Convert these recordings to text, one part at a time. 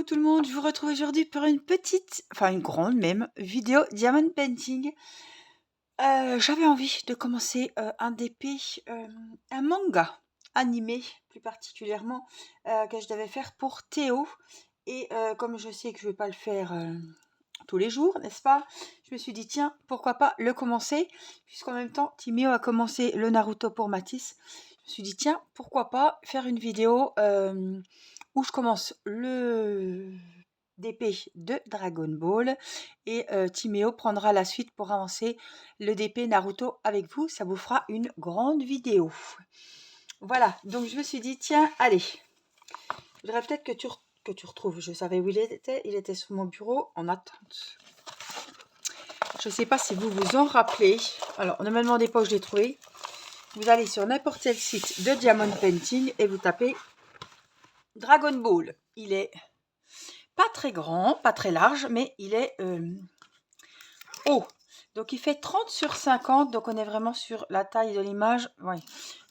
tout le monde, je vous retrouve aujourd'hui pour une petite, enfin une grande même, vidéo Diamond Painting. J'avais envie de commencer un DP, un manga animé plus particulièrement, que je devais faire pour Théo. Et comme je sais que je ne vais pas le faire tous les jours, n'est-ce pas? Je me suis dit, tiens, pourquoi pas le commencer, puisqu'en même temps, Timéo a commencé le Naruto pour Matisse. Je me suis dit, tiens, pourquoi pas faire une vidéo où je commence le DP de Dragon Ball et Timéo prendra la suite pour avancer le DP Naruto avec vous. Ça vous fera une grande vidéo. Voilà, donc je me suis dit, tiens, allez, je voudrais peut-être que tu retrouves. Je savais où il était sur mon bureau en attente. Je ne sais pas si vous vous en rappelez. Alors, ne me demandez pas où je l'ai trouvé. Vous allez sur n'importe quel site de Diamond Painting et vous tapez Dragon Ball. Il est pas très grand, pas très large, mais il est haut. Donc, il fait 30 sur 50. Donc, on est vraiment sur la taille de l'image. Oui,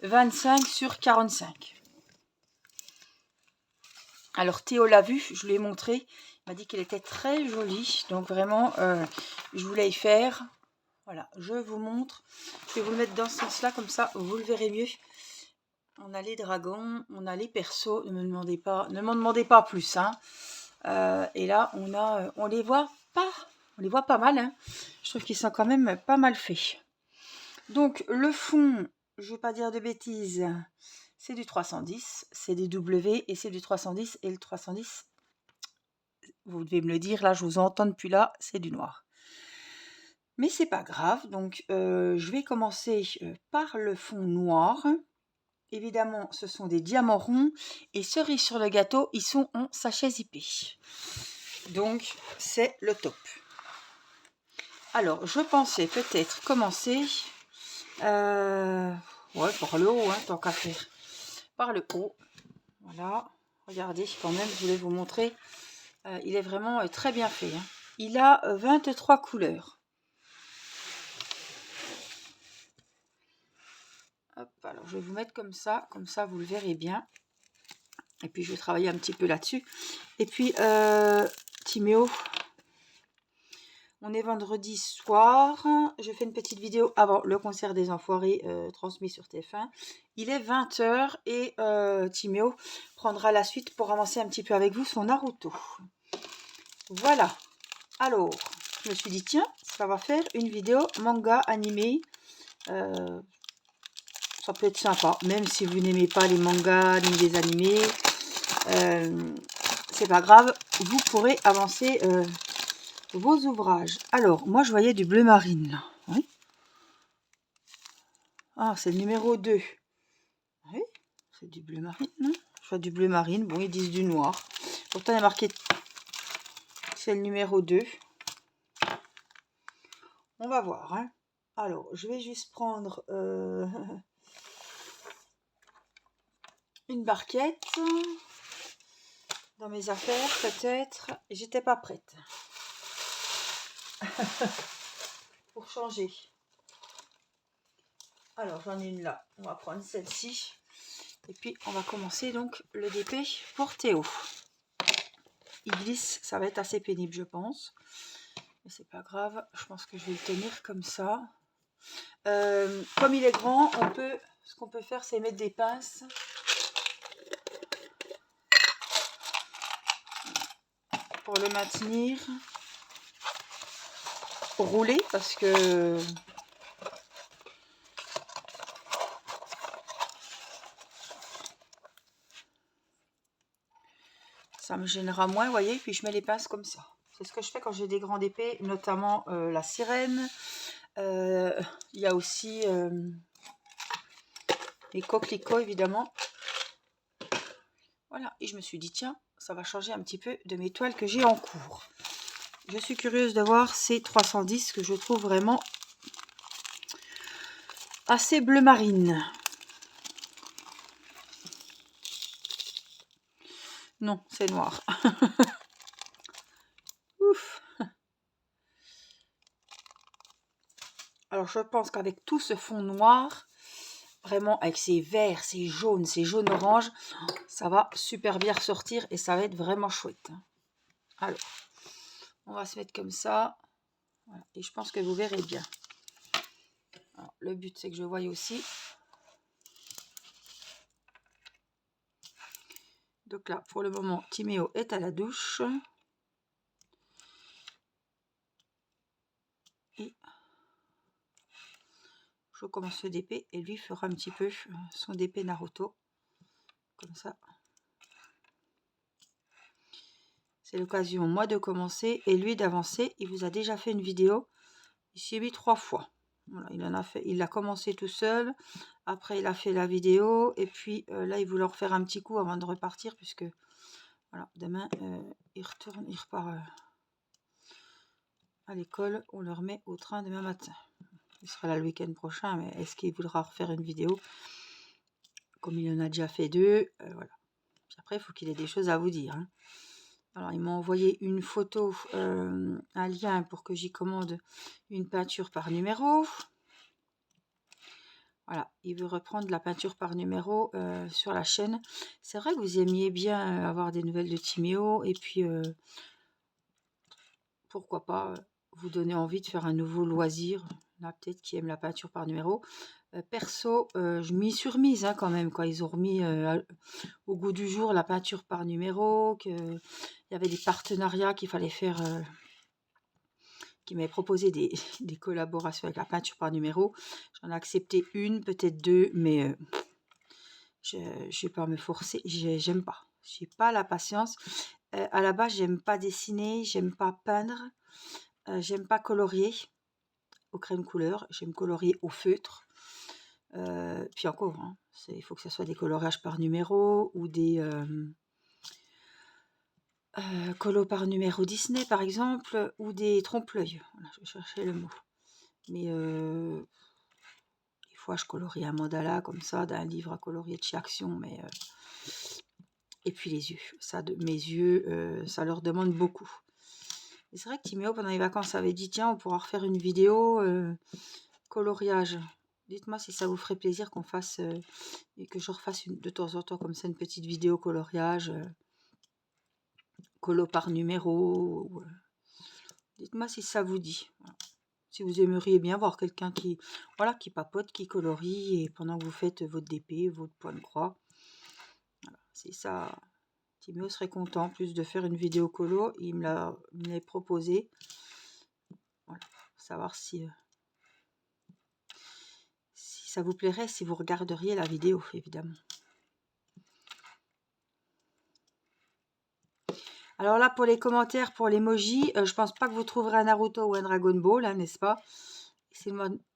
25 sur 45. Alors, Théo l'a vu, je lui ai montré. Il m'a dit qu'il était très joli. Donc, vraiment, je voulais y faire. Voilà, je vous montre. Je vais vous le mettre dans ce sens-là, comme ça, vous le verrez mieux. On a les dragons, on a les persos. Ne m'en demandez pas plus. Hein. Et là, on les voit pas mal. Hein. Je trouve qu'ils sont quand même pas mal faits. Donc, le fond, je ne vais pas dire de bêtises, c'est du 310. C'est des W et c'est du 310. Et le 310, vous devez me le dire, là, je vous entends depuis là, c'est du noir. Mais c'est pas grave, donc je vais commencer par le fond noir. Évidemment, ce sont des diamants ronds et cerise sur le gâteau, ils sont en sachet zippé. Donc, c'est le top. Alors, je pensais peut-être commencer par le haut, hein, tant qu'à faire. Par le haut. Voilà. Regardez, quand même, je voulais vous montrer. Il est vraiment très bien fait. Hein. Il a 23 couleurs. Hop, alors je vais vous mettre comme ça vous le verrez bien. Et puis je vais travailler un petit peu là-dessus. Et puis Timéo, on est vendredi soir. Je fais une petite vidéo avant le concert des Enfoirés transmis sur TF1. Il est 20h et Timéo prendra la suite pour avancer un petit peu avec vous son Naruto. Voilà. Alors, je me suis dit tiens, ça va faire une vidéo manga animé. Ça peut être sympa, même si vous n'aimez pas les mangas ni les animés. C'est pas grave, vous pourrez avancer vos ouvrages. Alors, moi je voyais du bleu marine là. Oui. Ah, c'est le numéro 2. Oui, c'est du bleu marine. Non, je vois du bleu marine. Bon, ils disent du noir. Pourtant, il y a marqué c'est le numéro 2. On va voir. Hein. Alors, je vais juste prendre une barquette dans mes affaires, peut-être. J'étais pas prête. Pour changer. Alors, j'en ai une là. On va prendre celle-ci. Et puis, on va commencer donc le DP pour Théo. Il glisse, ça va être assez pénible, je pense. Mais c'est pas grave. Je pense que je vais le tenir comme ça. Comme il est grand, ce qu'on peut faire, c'est mettre des pinces. Pour le maintenir. Rouler, parce que... ça me gênera moins, vous voyez, puis je mets les pinces comme ça. C'est ce que je fais quand j'ai des grandes épées, notamment la sirène. Il y a aussi les coquelicots, évidemment. Voilà, et je me suis dit, tiens, ça va changer un petit peu de mes toiles que j'ai en cours. Je suis curieuse de voir ces 310 que je trouve vraiment assez bleu marine. Non, c'est noir. Ouf. Alors, je pense qu'avec tout ce fond noir, vraiment avec ces verts, ces jaunes oranges, ça va super bien ressortir et ça va être vraiment chouette. Alors, on va se mettre comme ça. Voilà. Et je pense que vous verrez bien. Alors, le but, c'est que je voie aussi. Donc là, pour le moment, Timéo est à la douche. Et je commence ce DP et lui fera un petit peu son DP Naruto. Comme ça. C'est l'occasion, moi, de commencer et lui d'avancer. Il vous a déjà fait une vidéo. Il s'y est mis 3 fois. Voilà, il a commencé tout seul. Après, il a fait la vidéo. Et puis là, il voulait en refaire un petit coup avant de repartir. Puisque voilà, demain, il repart à l'école. On le remet au train demain matin. Il sera là le week-end prochain. Mais est-ce qu'il voudra refaire une vidéo? Comme il en a déjà fait 2. Voilà. Puis après, il faut qu'il ait des choses à vous dire. Hein. Alors, il m'a envoyé une photo, un lien pour que j'y commande une peinture par numéro. Voilà, il veut reprendre la peinture par numéro sur la chaîne. C'est vrai que vous aimiez bien avoir des nouvelles de Timéo. Et puis, pourquoi pas vous donner envie de faire un nouveau loisir. Là, peut-être qui aime la peinture par numéro. Perso, je m'y suis remise quand même. Quand ils ont remis au goût du jour la peinture par numéro. Il y avait des partenariats qu'il fallait faire... qui m'avait proposé des collaborations avec la peinture par numéro. J'en ai accepté une, peut-être 2, mais je ne vais pas me forcer. J'aime pas. Je n'ai pas la patience. À la base, j'aime pas dessiner, j'aime pas peindre, j'aime pas colorier au crème couleur, j'aime colorier au feutre. Puis encore, hein, il faut que ce soit des coloriages par numéro ou des colos par numéro Disney, par exemple, ou des trompe-l'œil. Voilà, je cherchais le mot. Mais des fois, je colorie un mandala comme ça, d'un livre à colorier de chez Action. Mais et puis les yeux. Mes yeux, ça leur demande beaucoup. Et c'est vrai que Timéo, pendant les vacances, avait dit tiens, on pourra refaire une vidéo coloriage. Dites-moi si ça vous ferait plaisir qu'on fasse et que je refasse de temps en temps comme ça une petite vidéo coloriage, colo par numéro. Dites-moi si ça vous dit. Voilà. Si vous aimeriez bien voir quelqu'un qui papote, qui colorie et pendant que vous faites votre DP, votre point de croix. Voilà, c'est ça. Timéo serait content plus de faire une vidéo colo. Il me l'a proposé. Voilà, pour savoir si ça vous plairait, si vous regarderiez la vidéo, évidemment. Alors là, pour les commentaires, pour l'emoji, je pense pas que vous trouverez un Naruto ou un Dragon Ball, hein, n'est-ce pas?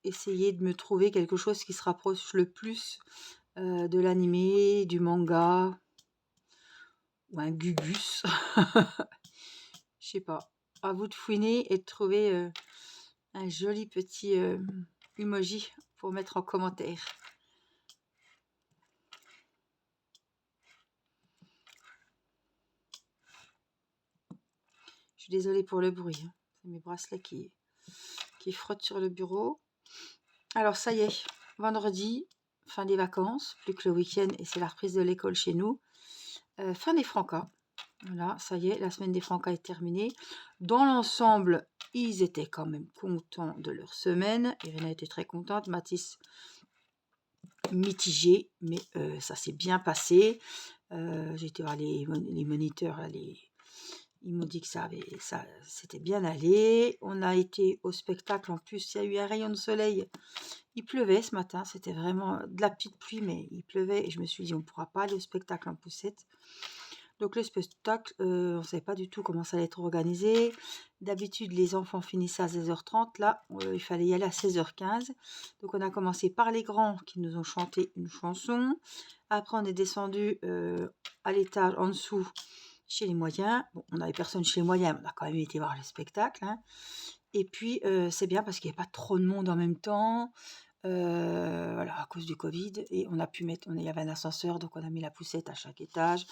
Essayez de me trouver quelque chose qui se rapproche le plus de l'animé, du manga, ou un Gugus. Je sais pas. À vous de fouiner et de trouver un joli petit emoji pour mettre en commentaire. Je suis désolée pour le bruit. Hein. C'est mes bracelets qui frottent sur le bureau. Alors ça y est, vendredi, fin des vacances, plus que le week-end et c'est la reprise de l'école chez nous. Fin des Francas. Voilà, ça y est, la semaine des Francas est terminée. Dans l'ensemble, ils étaient quand même contents de leur semaine. Irina était très contente, Mathis mitigé, mais ça s'est bien passé. J'ai été voir les moniteurs, là, ils m'ont dit que ça s'était bien allé. On a été au spectacle, en plus il y a eu un rayon de soleil. Il pleuvait ce matin, c'était vraiment de la petite pluie, mais il pleuvait et je me suis dit on ne pourra pas aller au spectacle en poussette. Donc le spectacle, on ne savait pas du tout comment ça allait être organisé. D'habitude, les enfants finissaient à 16h30. Là, il fallait y aller à 16h15. Donc on a commencé par les grands qui nous ont chanté une chanson. Après, on est descendu à l'étage en dessous chez les moyens. Bon, on n'avait personne chez les moyens, mais on a quand même été voir le spectacle. Hein. Et puis, c'est bien parce qu'il n'y avait pas trop de monde en même temps. Voilà, à cause du Covid, et on a pu mettre, il y avait un ascenseur, donc on a mis la poussette à chaque étage.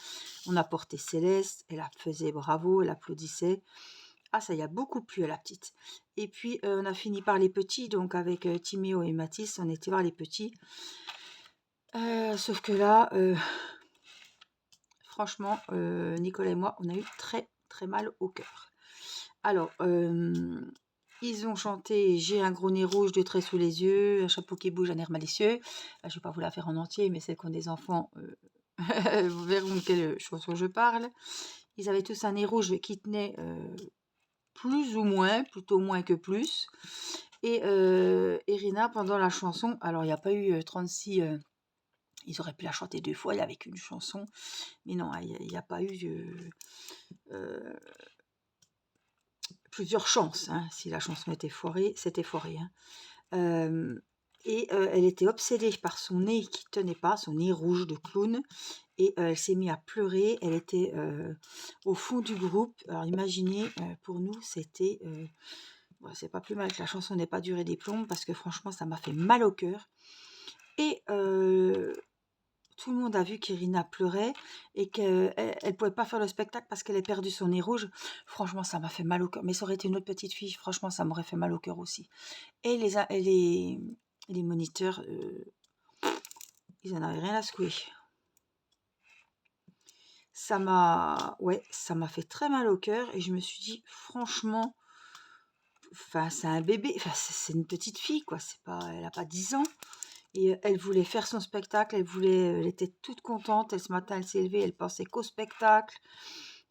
On a porté Céleste, elle faisait bravo, elle applaudissait. Ah, ça y a beaucoup plu à la petite. Et puis on a fini par les petits, donc avec Timéo et Mathis, on était voir les petits. Sauf que là, franchement, Nicolas et moi, on a eu très très mal au cœur. Alors, ils ont chanté J'ai un gros nez rouge, 2 traits sous les yeux, un chapeau qui bouge, un air malicieux. Je ne vais pas vous la faire en entier, mais celles qui ont des enfants vous verront de quelle chanson je parle. Ils avaient tous un nez rouge qui tenait plus ou moins, plutôt moins que plus. Et Irina, pendant la chanson, alors il n'y a pas eu 36... ils auraient pu la chanter 2 fois, il n'y avait qu'une chanson. Mais non, il n'y a pas eu plusieurs chances. Hein. Si la chanson était foirée, c'était foiré. Hein. Elle était obsédée par son nez qui tenait pas, son nez rouge de clown. Et elle s'est mise à pleurer. Elle était au fond du groupe. Alors imaginez, pour nous, c'était... bon, c'est pas plus mal que la chanson n'ait pas duré des plombs parce que franchement, ça m'a fait mal au cœur. Et tout le monde a vu qu'Irina pleurait et qu'elle ne pouvait pas faire le spectacle parce qu'elle a perdu son nez rouge. Franchement, ça m'a fait mal au cœur. Mais ça aurait été une autre petite fille, franchement, ça m'aurait fait mal au cœur aussi. Et les moniteurs, ils en avaient rien à secouer. Ça m'a fait très mal au cœur et je me suis dit, franchement, c'est un bébé, c'est une petite fille, quoi. Elle n'a pas 10 ans. Et elle voulait faire son spectacle, elle était toute contente. Et ce matin, elle s'est levée, elle pensait qu'au spectacle.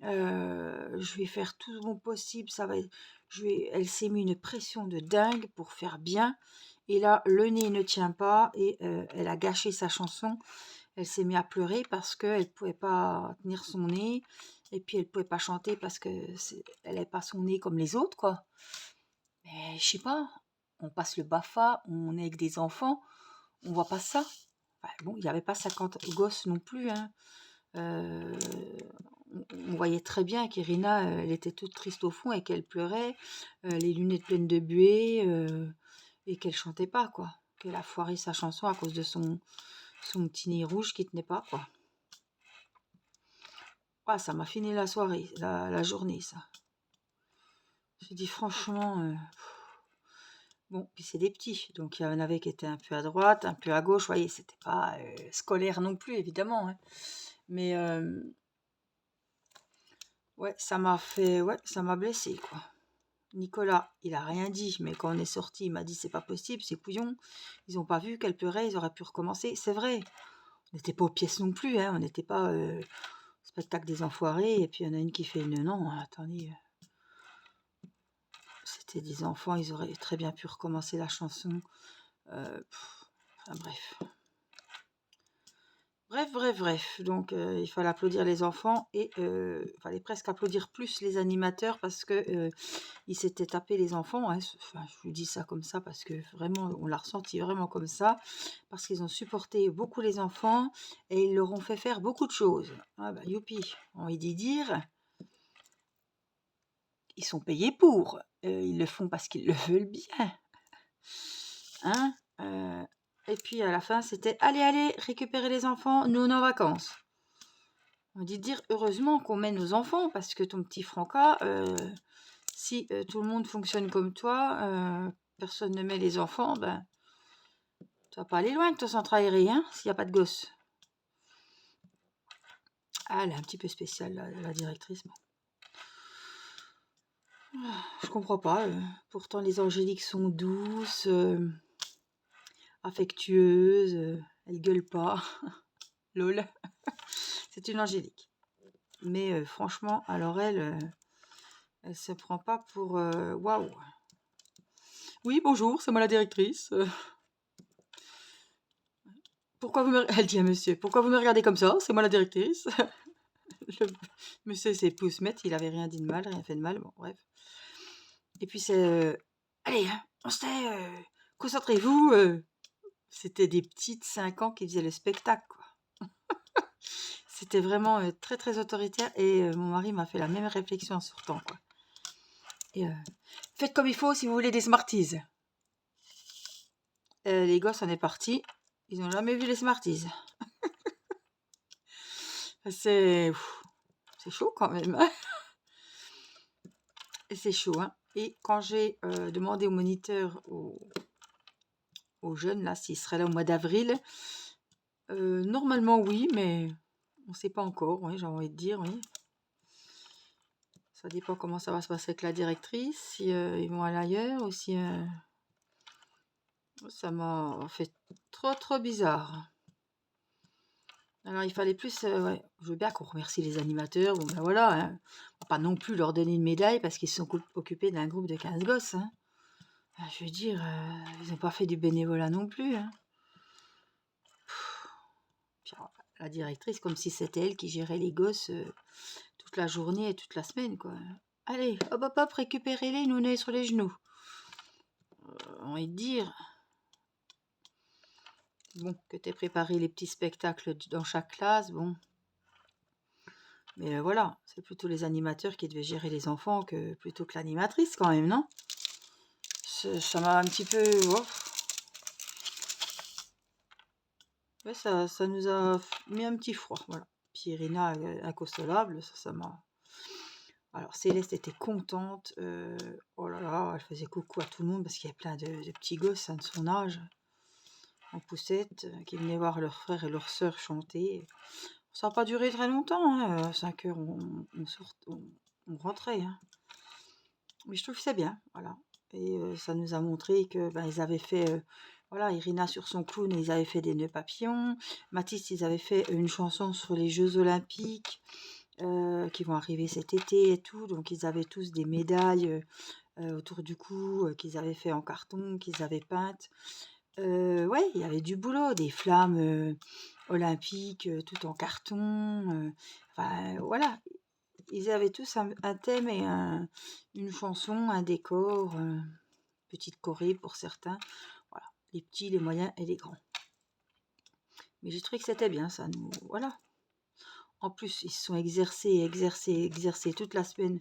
Je vais faire tout mon possible, elle s'est mis une pression de dingue pour faire bien. Et là, le nez ne tient pas et elle a gâché sa chanson. Elle s'est mise à pleurer parce qu'elle ne pouvait pas tenir son nez. Et puis, elle ne pouvait pas chanter parce qu'elle n'avait pas son nez comme les autres, quoi. Mais je sais pas, on passe le BAFA, on est avec des enfants, on voit pas ça. Bon, il n'y avait pas 50 gosses non plus. Hein. On voyait très bien qu'Irina, elle était toute triste au fond et qu'elle pleurait, les lunettes pleines de buée, et qu'elle chantait pas, quoi. Qu'elle a foiré sa chanson à cause de son petit nez rouge qui tenait pas, quoi. Ah, ça m'a fini la soirée, la journée, ça. J'ai dit franchement... Bon, puis c'est des petits, donc il y en avait qui étaient un peu à droite, un peu à gauche, vous voyez, c'était pas scolaire non plus, évidemment. Hein. Mais ça m'a blessé, quoi. Nicolas, il a rien dit, mais quand on est sorti, il m'a dit c'est pas possible, c'est couillon. Ils ont pas vu qu'elle pleurait, ils auraient pu recommencer. C'est vrai, on n'était pas aux pièces non plus, hein, on n'était pas au spectacle des enfoirés, et puis il y en a une qui fait une non, attendez. C'était des enfants, ils auraient très bien pu recommencer la chanson. Bref. Bref. Donc, il fallait applaudir les enfants et il fallait presque applaudir plus les animateurs parce que ils s'étaient tapés les enfants. Hein. Enfin, je vous dis ça comme ça parce que vraiment, on l'a ressenti vraiment comme ça. Parce qu'ils ont supporté beaucoup les enfants et ils leur ont fait faire beaucoup de choses. Ah bah, youpi, on va dire. Ils sont payés pour. Ils le font parce qu'ils le veulent bien. Hein et puis à la fin, c'était allez, récupérer les enfants, nous on est en vacances. On dit dire heureusement qu'on met nos enfants parce que ton petit Franca, si tout le monde fonctionne comme toi, personne ne met les enfants, ben tu vas pas aller loin avec ton centre aéré, hein, s'il n'y a pas de gosse. Ah, elle est un petit peu spéciale, la directrice. Je comprends pas. Pourtant, les angéliques sont douces, affectueuses, elles gueulent pas. Lol. C'est une angélique. Mais franchement, alors elle se prend pas pour waouh. Oui, bonjour, c'est moi la directrice. Elle dit à monsieur, pourquoi vous me regardez comme ça? C'est moi la directrice. Monsieur s'est pousse mettre, il avait rien dit de mal, rien fait de mal, bon bref. Et puis c'est allez, hein, on se tait, concentrez-vous. C'était des petites 5 ans qui faisaient le spectacle, quoi. C'était vraiment très très autoritaire et mon mari m'a fait la même réflexion en sortant, quoi. Et faites comme il faut si vous voulez des Smarties. Les gosses, on est partis. Ils n'ont jamais vu les Smarties. C'est chaud quand même. Hein. Et c'est chaud. Hein. Et quand j'ai demandé au moniteur, aux jeunes, là, s'ils seraient là au mois d'avril, normalement oui, mais on ne sait pas encore. Oui, j'ai envie de dire, oui. Ça dépend comment ça va se passer avec la directrice, si ils vont aller ailleurs ou si ça m'a fait trop bizarre. Alors il fallait plus, ouais, je veux bien qu'on remercie les animateurs, bon ben voilà, hein. On va pas non plus leur donner une médaille parce qu'ils se sont occupés d'un groupe de 15 gosses, hein. Je veux dire, ils n'ont pas fait du bénévolat non plus, hein. Puis alors, la directrice, comme si c'était elle qui gérait les gosses toute la journée et toute la semaine, quoi. Allez, hop, récupérez-les, nous on est sur les genoux. Envie de dire, bon, que t'aies préparé les petits spectacles dans chaque classe, bon. Mais voilà, c'est plutôt les animateurs qui devaient gérer les enfants plutôt que l'animatrice quand même, non? Ça m'a un petit peu... oh. Ouais, ça nous a mis un petit froid, voilà. Puis Irina, inconsolable, ça m'a... Alors Céleste était contente, oh là là, elle faisait coucou à tout le monde parce qu'il y a plein de petits gosses hein, de son âge, en poussette, qui venaient voir leurs frères et leurs sœurs chanter. Ça n'a pas duré très longtemps, hein, à 5 heures on rentrait. Hein. Mais je trouve que c'est bien, voilà. Et ça nous a montré que ils avaient fait, voilà, Irina sur son clown, ils avaient fait des nœuds papillons. Mathis, ils avaient fait une chanson sur les Jeux Olympiques qui vont arriver cet été et tout. Donc ils avaient tous des médailles autour du cou qu'ils avaient fait en carton, qu'ils avaient peintes. Ouais, il y avait du boulot, des flammes olympiques, tout en carton. Enfin, voilà, ils avaient tous un thème et une chanson, un décor, petite choré pour certains. Voilà, les petits, les moyens et les grands. Mais j'ai trouvé que c'était bien, ça nous... Voilà. En plus, ils se sont exercés toute la semaine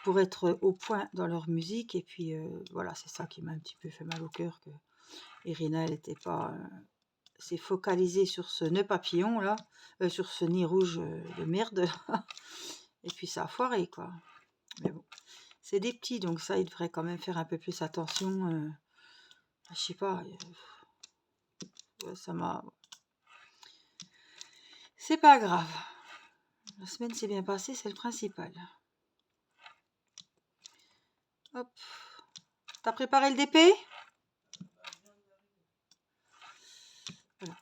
pour être au point dans leur musique. Et puis, voilà, c'est ça qui m'a un petit peu fait mal au cœur, que Irina, elle n'était pas... s'est focalisée sur ce nœud papillon, là, sur ce nid rouge de merde. Et puis, ça a foiré, quoi. Mais bon, c'est des petits, donc ça, ils devraient quand même faire un peu plus attention. Je sais pas, ça m'a... C'est pas grave. La semaine s'est bien passée, c'est le principal. Hop. T'as préparé le DP? Voilà.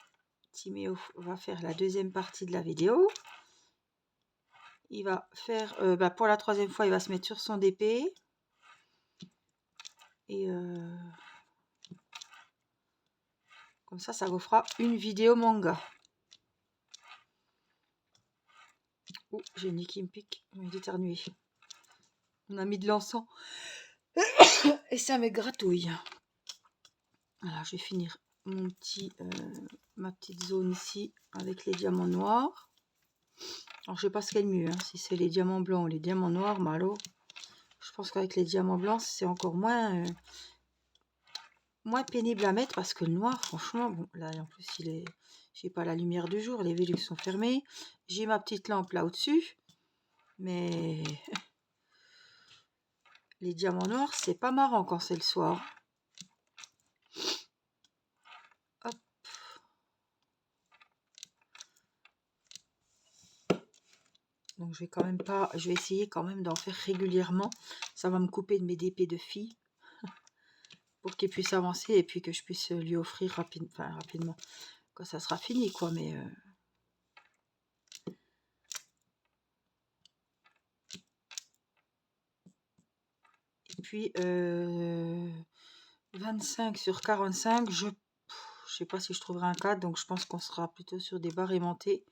Timéo va faire la deuxième partie de la vidéo. Il va faire, pour la troisième fois, il va se mettre sur son DP. Et comme ça vous fera une vidéo manga. Oh, j'ai une nez qui me pique, j'ai envie d'éternuer. On a mis de l'encens. Et ça me gratouille. Alors, je vais finir ma petite zone ici avec les diamants noirs. Alors, je sais pas ce qu'est le mieux, hein, si c'est les diamants blancs ou les diamants noirs, mais alors, je pense qu'avec les diamants blancs, c'est encore moins pénible à mettre parce que le noir, franchement, bon, là, en plus, j'ai pas la lumière du jour, les Velux sont fermés. J'ai ma petite lampe là au-dessus, mais les diamants noirs, c'est pas marrant quand c'est le soir. Hop. Donc je vais essayer quand même d'en faire régulièrement. Ça va me couper de mes DP de filles pour qu'il puisse avancer et puis que je puisse lui offrir rapidement quand ça sera fini, quoi. Mais et puis 25 sur 45, je sais pas si je trouverai un cadre, donc je pense qu'on sera plutôt sur des barres aimantées.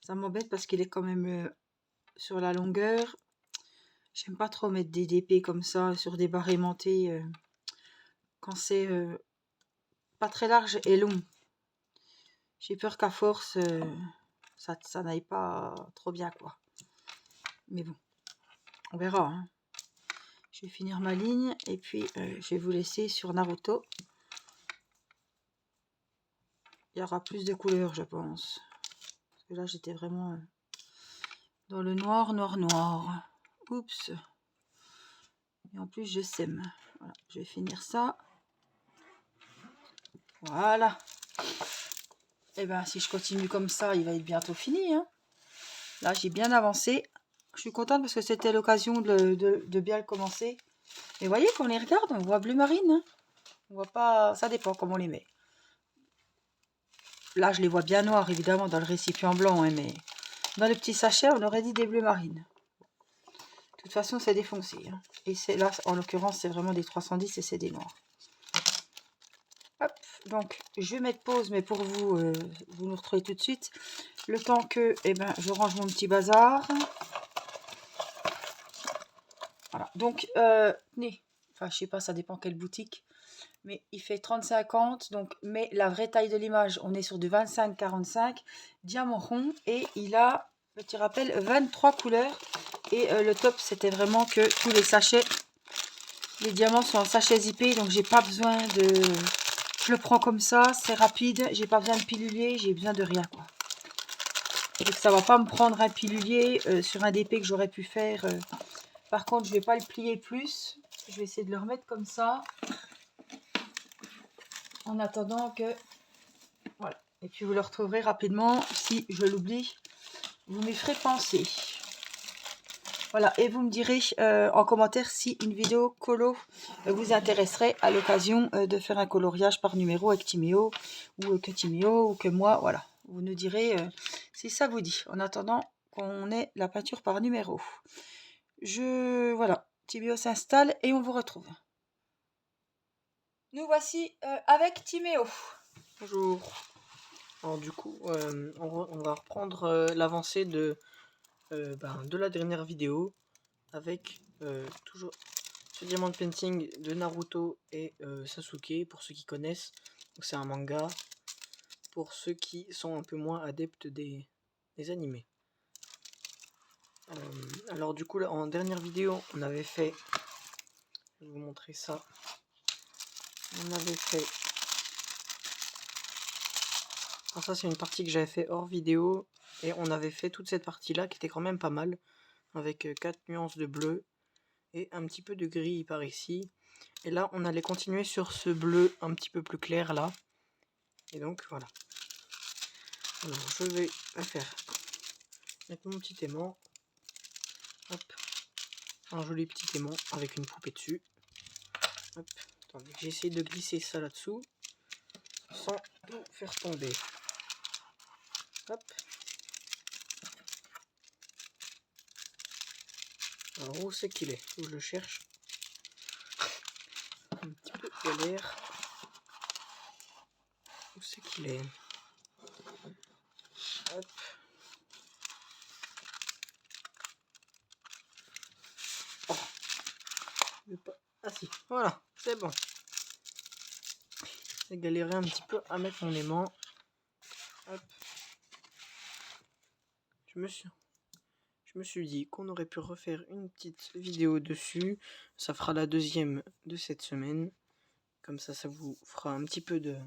Ça m'embête parce qu'il est quand même sur la longueur. J'aime pas trop mettre des DP comme ça sur des barres aimantées quand c'est pas très large et long. J'ai peur qu'à force, ça n'aille pas trop bien, quoi. Mais bon, on verra. Hein. Je vais finir ma ligne et puis je vais vous laisser sur Naruto. Il y aura plus de couleurs, je pense. Parce que là, j'étais vraiment dans le noir. Oups. Et en plus, je sème. Voilà, je vais finir ça. Voilà. Et bien, si je continue comme ça, il va être bientôt fini. Hein. Là, j'ai bien avancé. Je suis contente parce que c'était l'occasion de bien le commencer. Et vous voyez, quand on les regarde, on voit bleu marine. Hein. On voit pas... Ça dépend comment on les met. Là, je les vois bien noirs, évidemment, dans le récipient blanc. Hein, mais dans le petit sachet, on aurait dit des bleus marines. De toute façon, c'est défoncé. Hein. Et c'est là, en l'occurrence, c'est vraiment des 310 et c'est des noirs. Hop, donc je vais mettre pause, mais pour vous, vous nous retrouvez tout de suite. Le temps que je range mon petit bazar. Voilà, donc, enfin, je sais pas, ça dépend quelle boutique. Mais il fait 30-50, donc, mais la vraie taille de l'image, on est sur du 25-45, diamant rond, et il a, petit rappel, 23 couleurs. Et le top, c'était vraiment que tous les sachets, les diamants sont en sachets zippés, donc j'ai pas besoin de... Je le prends comme ça, c'est rapide, j'ai pas besoin de pilulier, j'ai besoin de rien, quoi. Donc ça va pas me prendre un pilulier sur un DP que j'aurais pu faire. Par contre, je vais pas le plier plus, je vais essayer de le remettre comme ça. En attendant que... Voilà. Et puis vous le retrouverez rapidement. Si je l'oublie, vous m'y ferez penser. Voilà. Et vous me direz en commentaire si une vidéo colo vous intéresserait à l'occasion de faire un coloriage par numéro avec Timéo. Ou que Timéo ou que moi. Voilà. Vous nous direz si ça vous dit. En attendant qu'on ait la peinture par numéro. Voilà. Timéo s'installe et on vous retrouve. Nous voici avec Timéo. Bonjour. Alors du coup, on va reprendre l'avancée de la dernière vidéo avec toujours ce diamant painting de Naruto et Sasuke pour ceux qui connaissent. Donc c'est un manga pour ceux qui sont un peu moins adeptes des animés. Alors du coup, là, en dernière vidéo, on avait fait, je vais vous montrer ça. On avait fait... Alors ça c'est une partie que j'avais fait hors vidéo et on avait fait toute cette partie là qui était quand même pas mal avec 4 nuances de bleu et un petit peu de gris par ici. Et là on allait continuer sur ce bleu un petit peu plus clair là. Et donc voilà. Alors je vais faire mettre mon petit aimant. Hop. Un joli petit aimant avec une poupée dessus. Hop. Attendez, j'essaie de glisser ça là-dessous sans tout faire tomber. Hop. Alors où c'est qu'il est? Où je le cherche? Un petit peu galère. Où c'est qu'il est? Hop. Oh. Ah si, voilà, c'est bon. J'ai galéré un petit peu à mettre mon aimant. Hop. Je me suis dit qu'on aurait pu refaire une petite vidéo dessus. Ça fera la deuxième de cette semaine. Comme ça, ça vous fera un petit peu de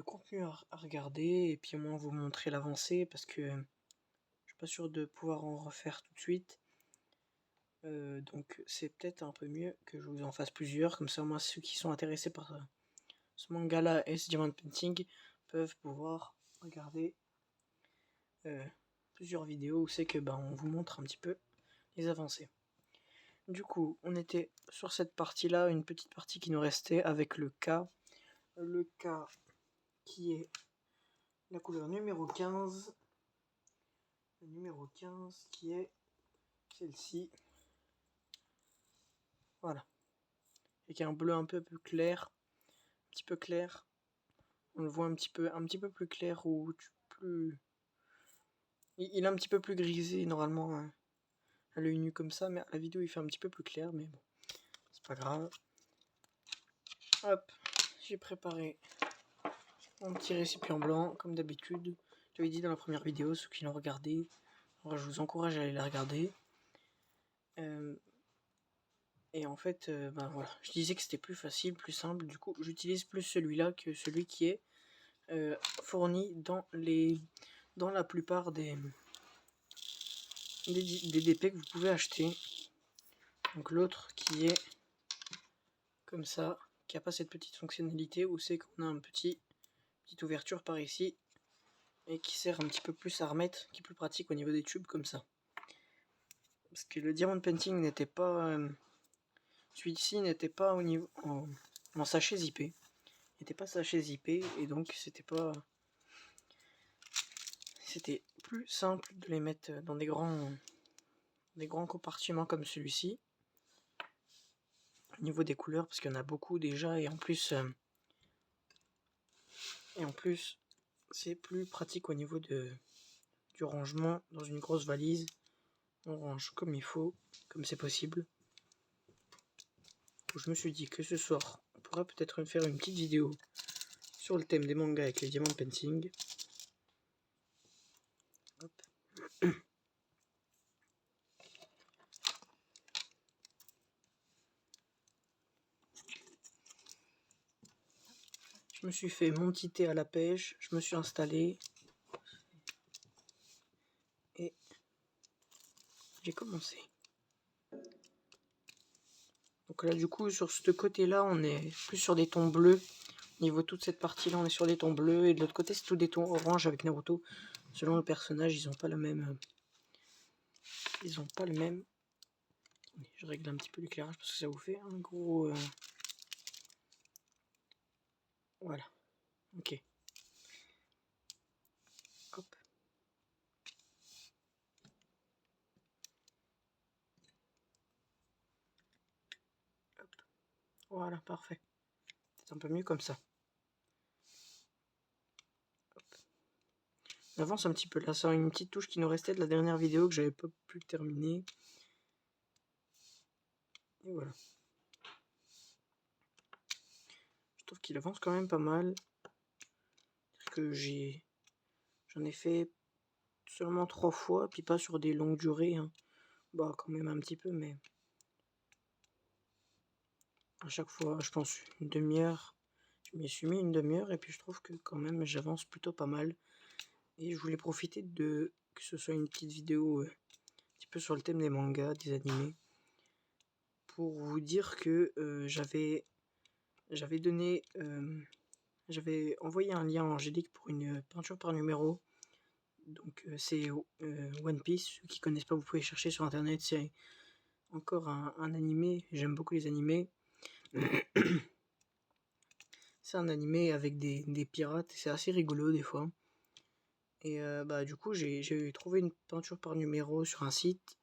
contenu à regarder. Et puis au moins vous montrer l'avancée. Parce que je suis pas sûr de pouvoir en refaire tout de suite. Donc c'est peut-être un peu mieux que je vous en fasse plusieurs. Comme ça, au moins ceux qui sont intéressés par ce manga-là et ce diamond painting peuvent pouvoir regarder plusieurs vidéos où c'est que on vous montre un petit peu les avancées. Du coup, on était sur cette partie-là, une petite partie qui nous restait avec le K. Le K qui est la couleur numéro 15. Le numéro 15 qui est celle-ci. Voilà. Avec un bleu un peu plus clair. Un petit peu clair. On le voit un petit peu plus clair ou plus... Il est un petit peu plus grisé normalement hein, à l'œil nu comme ça, mais à la vidéo il fait un petit peu plus clair, mais bon, c'est pas grave. Hop, j'ai préparé mon petit récipient blanc comme d'habitude. J'avais dit dans la première vidéo, ceux qui l'ont regardé, je vous encourage à aller la regarder. Et en fait, voilà, je disais que c'était plus facile, plus simple. Du coup, j'utilise plus celui-là que celui qui est fourni dans la plupart des DP que vous pouvez acheter. Donc l'autre qui est comme ça, qui n'a pas cette petite fonctionnalité où c'est qu'on a petite ouverture par ici et qui sert un petit peu plus à remettre, qui est plus pratique au niveau des tubes comme ça. Parce que le diamond painting n'était pas... celui-ci n'était pas au niveau en sachet zippé. Il n'était pas sachet zippé et donc c'était plus simple de les mettre dans des grands compartiments comme celui-ci. Au niveau des couleurs, parce qu'il y en a beaucoup déjà, et en plus c'est plus pratique au niveau du rangement dans une grosse valise. On range comme il faut, comme c'est possible. Donc je me suis dit que ce soir, on pourrait peut-être faire une petite vidéo sur le thème des mangas avec les diamond painting. Hop. Je me suis fait mon petit thé à la pêche, je me suis installé et j'ai commencé. Donc là du coup sur ce côté là on est plus sur des tons bleus. Au niveau de toute cette partie là on est sur des tons bleus et de l'autre côté c'est tout des tons orange avec Naruto. Selon le personnage ils ont pas le même. Je règle un petit peu l'éclairage parce que ça vous fait un gros... Voilà. Ok. Hop. Hop. Voilà, parfait. C'est un peu mieux comme ça. Hop. On avance un petit peu là, c'est une petite touche qui nous restait de la dernière vidéo que j'avais pas pu terminer. Et voilà. Je trouve qu'il avance quand même pas mal. Parce que j'en ai fait seulement 3 fois, puis pas sur des longues durées. Hein. Bah quand même un petit peu, mais à chaque fois, je pense une demi-heure. Je m'y suis mis une demi-heure et puis je trouve que quand même j'avance plutôt pas mal. Et je voulais profiter de que ce soit une petite vidéo un petit peu sur le thème des mangas, des animés, pour vous dire que j'avais envoyé un lien à Angélique pour une peinture par numéro. Donc c'est One Piece. Ceux qui connaissent pas, vous pouvez chercher sur internet. C'est encore un animé. J'aime beaucoup les animés. C'est un animé avec des pirates. C'est assez rigolo des fois. Et bah du coup j'ai trouvé une peinture par numéro sur un site.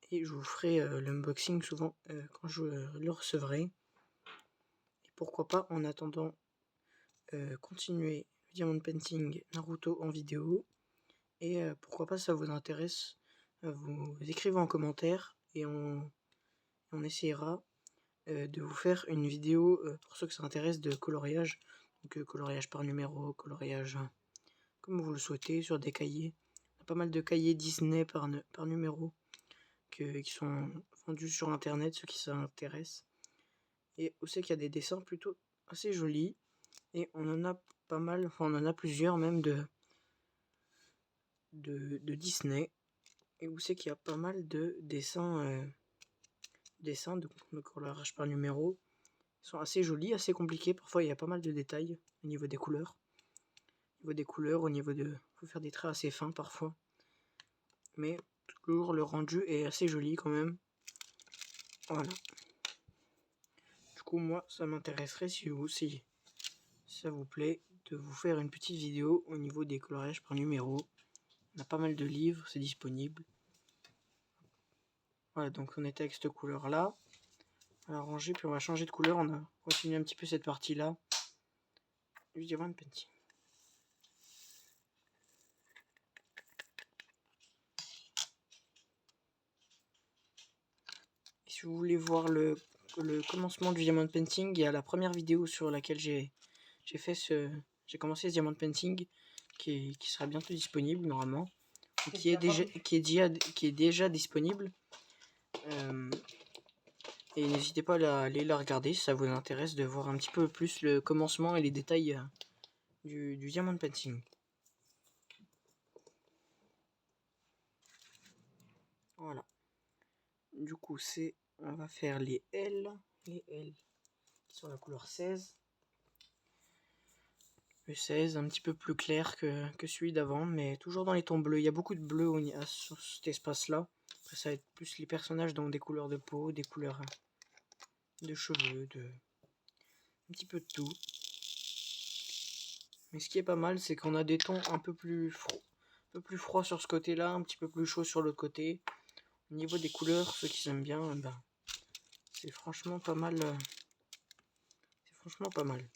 Et je vous ferai l'unboxing souvent quand je le recevrai. Et pourquoi pas en attendant continuer le diamond painting Naruto en vidéo. Et pourquoi pas ça vous intéresse, vous écrivez en commentaire et on essaiera de vous faire une vidéo pour ceux que ça intéresse de coloriage. Donc coloriage par numéro, coloriage comme vous le souhaitez sur des cahiers. On a pas mal de cahiers Disney par numéro qui sont vendus sur internet, ceux qui s'intéressent. Et aussi qu'il y a des dessins plutôt assez jolis. Et on en a pas mal, enfin on en a plusieurs même de Disney. Et vous savez qu'il y a pas mal de dessins de coloriage par numéro. Ils sont assez jolis, assez compliqués. Parfois il y a pas mal de détails au niveau des couleurs. Au niveau de... faut faire des traits assez fins parfois. Mais toujours le rendu est assez joli quand même. Voilà. Du coup moi ça m'intéresserait si ça vous plaît de vous faire une petite vidéo au niveau des coloriages par numéro. On a pas mal de livres, c'est disponible. Voilà, donc on était avec cette couleur là. On va ranger, puis on va changer de couleur. On a continué un petit peu cette partie là du diamond painting. Et si vous voulez voir le commencement du diamond painting, il y a la première vidéo sur laquelle j'ai commencé ce diamond painting qui sera bientôt disponible normalement, qui est déjà disponible. Et n'hésitez pas à aller la regarder si ça vous intéresse de voir un petit peu plus le commencement et les détails du diamond painting. Voilà. Du coup, on va faire les L qui sont la couleur 16. E16, un petit peu plus clair que celui d'avant, mais toujours dans les tons bleus. Il y a beaucoup de bleu sur cet espace-là. Après, ça va être plus les personnages, donc des couleurs de peau, des couleurs de cheveux, un petit peu de tout. Mais ce qui est pas mal, c'est qu'on a des tons un peu plus froids sur ce côté-là, un petit peu plus chaud sur l'autre côté. Au niveau des couleurs, ceux qui aiment bien, c'est franchement pas mal. C'est franchement pas mal.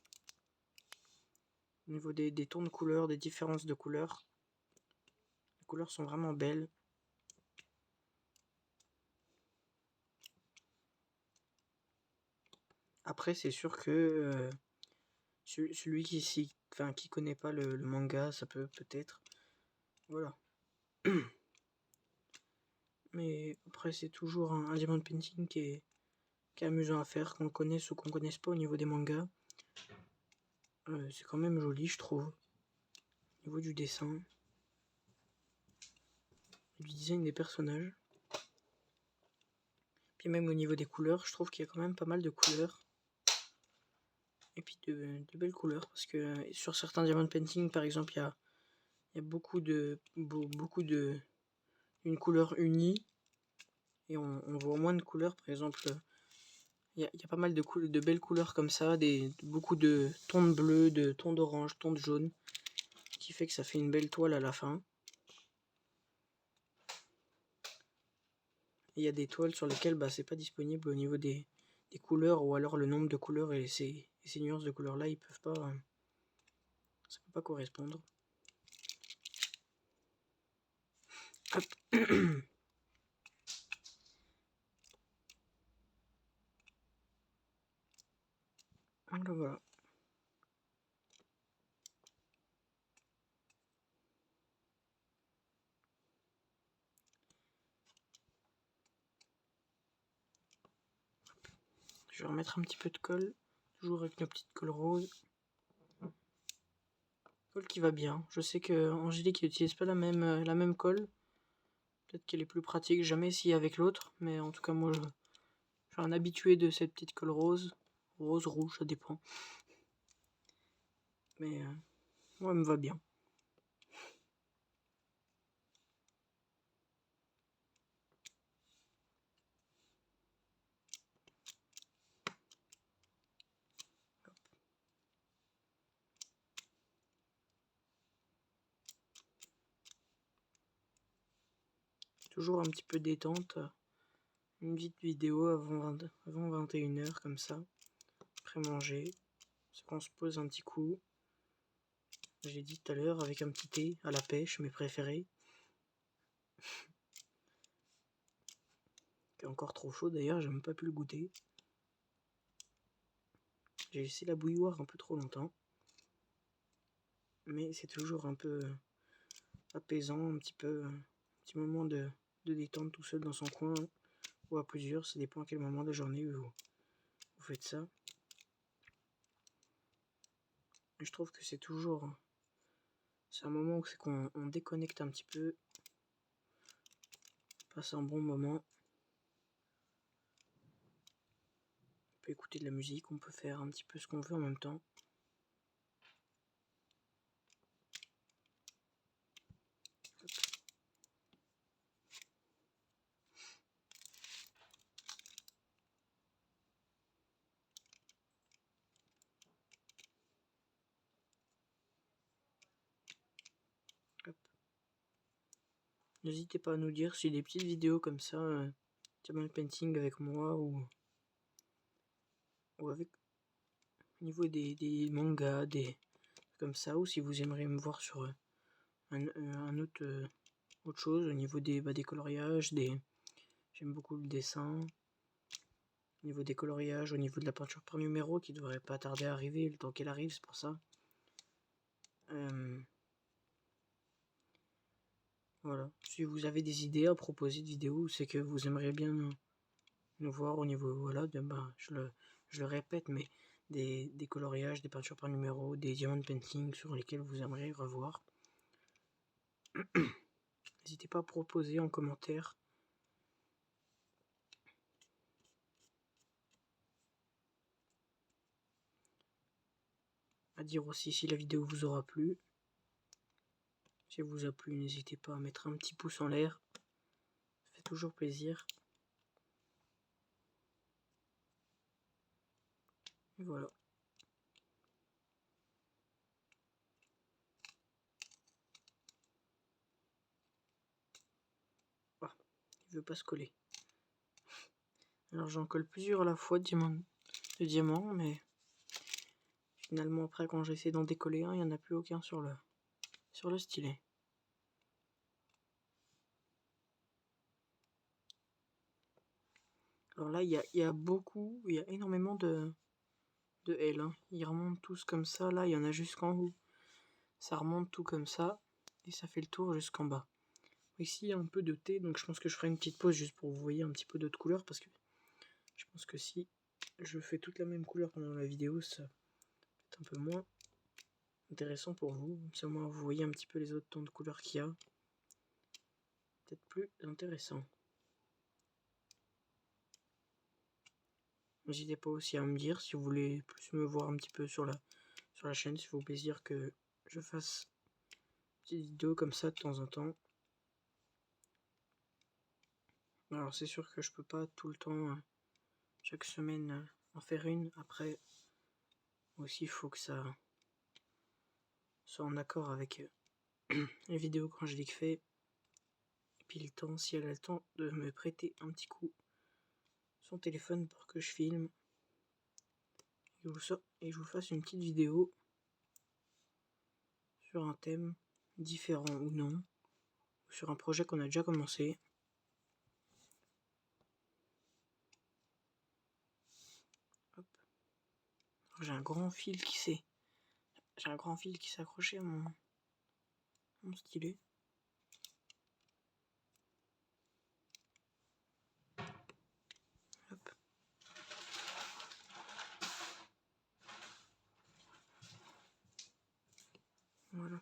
Au niveau des tons de couleurs, des différences de couleurs, les couleurs sont vraiment belles. Après, c'est sûr que celui qui connaît pas le manga, ça peut-être. Voilà. Mais après, c'est toujours un diamond painting qui est amusant à faire, qu'on connaisse ou qu'on connaisse pas au niveau des mangas. C'est quand même joli, je trouve. Au niveau du dessin, du design des personnages. Puis même au niveau des couleurs, je trouve qu'il y a quand même pas mal de couleurs. Et puis de belles couleurs, parce que sur certains diamond painting, par exemple, il y a beaucoup de une couleur unie, et on voit moins de couleurs. Par exemple, il y a pas mal de belles couleurs comme ça, beaucoup de tons de bleu, de tons d'orange, tons de jaune, qui fait que ça fait une belle toile à la fin. Il y a des toiles sur lesquelles c'est pas disponible au niveau des couleurs, ou alors le nombre de couleurs et ces nuances de couleurs là, ils peuvent pas, ça peut pas correspondre. Hop. Donc voilà. Je vais remettre un petit peu de colle, toujours avec la petite colle rose. Colle qui va bien. Je sais que Angélique n'utilise pas la même colle. Peut-être qu'elle est plus pratique, jamais essayé avec l'autre, mais en tout cas moi je suis un habitué de cette petite colle rose. Rose, rouge, ça dépend. Mais moi elle me va bien. Toujours un petit peu détente. Une petite vidéo avant 21h comme ça. Après manger. C'est qu'on se pose un petit coup. J'ai dit tout à l'heure, avec un petit thé à la pêche, mes préférés. Qui est encore trop chaud d'ailleurs, j'ai même pas pu le goûter. J'ai laissé la bouilloire un peu trop longtemps. Mais c'est toujours un peu apaisant, un petit moment de détente tout seul dans son coin, ou à plusieurs, ça dépend à quel moment de la journée vous faites ça. Et je trouve que c'est un moment où c'est qu'on déconnecte un petit peu, passe un bon moment. On peut écouter de la musique, on peut faire un petit peu ce qu'on veut en même temps. Hop. N'hésitez pas à nous dire si des petites vidéos comme ça, diamond painting avec moi, ou avec au niveau des mangas, comme ça, ou si vous aimeriez me voir sur un autre chose au niveau des coloriages, j'aime beaucoup le dessin. Au niveau des coloriages, au niveau de la peinture par numéro qui devrait pas tarder à arriver, le temps qu'elle arrive, c'est pour ça. Voilà. Si vous avez des idées à proposer de vidéos, c'est que vous aimeriez bien nous voir au niveau, voilà, je le répète, mais des coloriages, des peintures par numéro, des diamond painting sur lesquels vous aimeriez revoir. N'hésitez pas à proposer en commentaire. à dire aussi si la vidéo vous aura plu. Si elle vous a plu, n'hésitez pas à mettre un petit pouce en l'air. Ça fait toujours plaisir. Et voilà. Ah, il veut pas se coller. Alors j'en colle plusieurs à la fois de diamants, mais finalement après quand j'essaie d'en décoller un, il n'y en a plus aucun sur le stylet. Alors là, il y a énormément de L. Hein. Ils remontent tous comme ça. Là, il y en a jusqu'en haut. Ça remonte tout comme ça. Et ça fait le tour jusqu'en bas. Ici, il y a un peu de T. Donc je pense que je ferai une petite pause juste pour vous voyez un petit peu d'autres couleurs. Parce que je pense que si je fais toute la même couleur pendant la vidéo, ça va être un peu moins intéressant pour vous. Si au moins vous voyez un petit peu les autres tons de couleurs qu'il y a. Peut-être plus intéressant. N'hésitez pas aussi à me dire si vous voulez plus me voir un petit peu sur la chaîne, si vous plaît plaisir que je fasse une petite vidéo comme ça de temps en temps. Alors c'est sûr que je peux pas tout le temps, chaque semaine, en faire une. Après, aussi il faut que ça soit en accord avec les vidéos quand je les fais. Et puis le temps, si elle a le temps de me prêter un petit coup son téléphone pour que je filme. Et je vous fasse une petite vidéo sur un thème différent ou non. Ou sur un projet qu'on a déjà commencé. Hop. J'ai un grand fil qui s'est accroché à mon stylet. Hop. Voilà.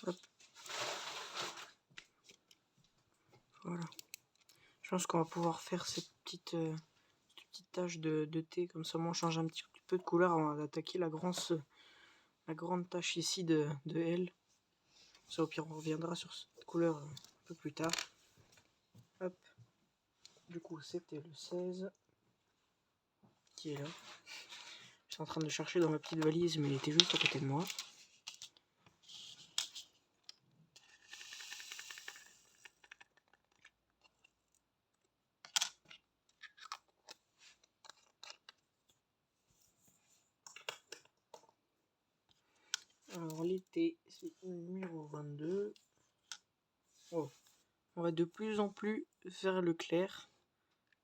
Hop. Voilà. Je pense qu'on va pouvoir faire cette petite tache de thé. Comme ça, moi, on change un petit peu de couleur avant d'attaquer la grande tache ici de L. Ça, au pire, on reviendra sur cette couleur un peu plus tard. Hop. Du coup, c'était le 16 qui est là. Je suis en train de le chercher dans ma petite valise, mais il était juste à côté de moi. Alors, l'été, c'est le numéro 22. Oh. On va de plus en plus faire le clair.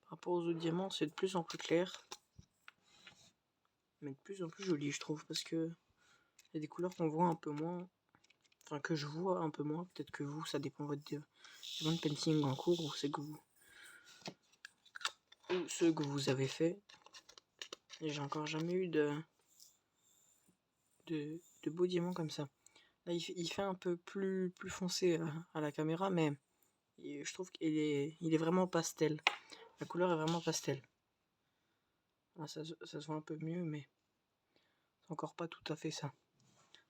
Par rapport aux autres diamants, c'est de plus en plus clair. Mais de plus en plus joli, je trouve, parce que il y a des couleurs qu'on voit un peu moins. Enfin, que je vois un peu moins. Peut-être que vous, ça dépend de votre diamond painting en cours ou ceux que vous avez fait. Et j'ai encore jamais eu de beaux diamants comme ça. Là, il fait un peu plus foncé à la caméra, mais je trouve qu'il est vraiment pastel. La couleur est vraiment pastel. Là, ça se voit un peu mieux, mais c'est encore pas tout à fait ça.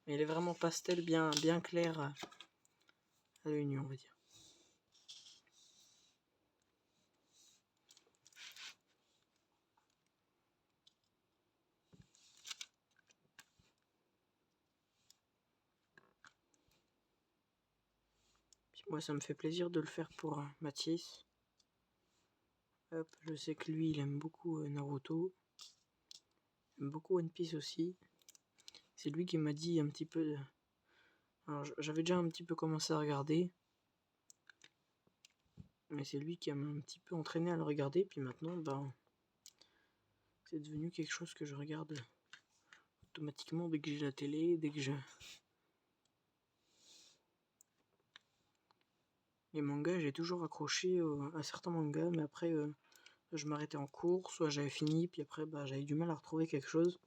Mais il est vraiment pastel, bien clair à l'œil nu, on va dire. Puis moi, ça me fait plaisir de le faire pour Mathis. Hop, je sais que lui, il aime beaucoup Naruto. Il aime beaucoup One Piece aussi. C'est lui qui m'a dit un petit peu... Alors, j'avais déjà un petit peu commencé à regarder. Mais c'est lui qui m'a un petit peu entraîné à le regarder. Puis maintenant, ben... c'est devenu quelque chose que je regarde automatiquement dès que j'ai la télé, dès que je... les mangas, j'ai toujours accroché à certains mangas, mais après, je m'arrêtais en cours, soit j'avais fini, puis après, j'avais du mal à retrouver quelque chose.